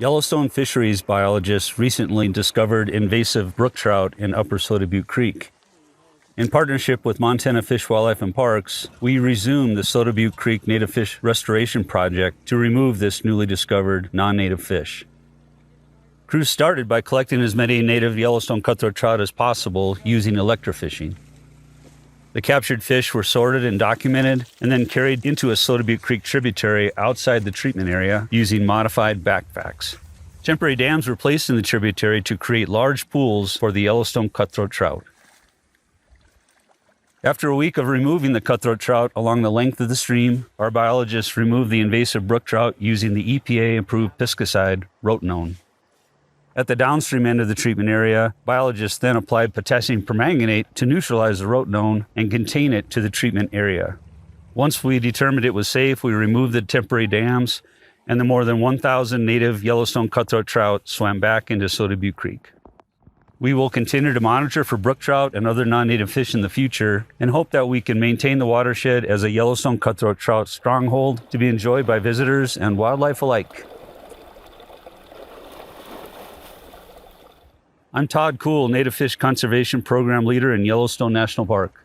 Yellowstone fisheries biologists recently discovered invasive brook trout in Upper Soda Butte Creek. In partnership with Montana Fish, Wildlife, and Parks, we resumed the Soda Butte Creek Native Fish Restoration Project to remove this newly discovered non-native fish. Crews started by collecting as many native Yellowstone cutthroat trout as possible using electrofishing. The captured fish were sorted and documented and then carried into a Soda Butte Creek tributary outside the treatment area using modified backpacks. Temporary dams were placed in the tributary to create large pools for the Yellowstone cutthroat trout. After a week of removing the cutthroat trout along the length of the stream, our biologists removed the invasive brook trout using the EPA-approved pesticide, rotenone. At the downstream end of the treatment area, biologists then applied potassium permanganate to neutralize the rotenone and contain it to the treatment area. Once we determined it was safe, we removed the temporary dams, and the more than 1,000 native Yellowstone cutthroat trout swam back into Soda Butte Creek. We will continue to monitor for brook trout and other non-native fish in the future and hope that we can maintain the watershed as a Yellowstone cutthroat trout stronghold to be enjoyed by visitors and wildlife alike. I'm Todd Kuhl, Native Fish Conservation Program Leader in Yellowstone National Park.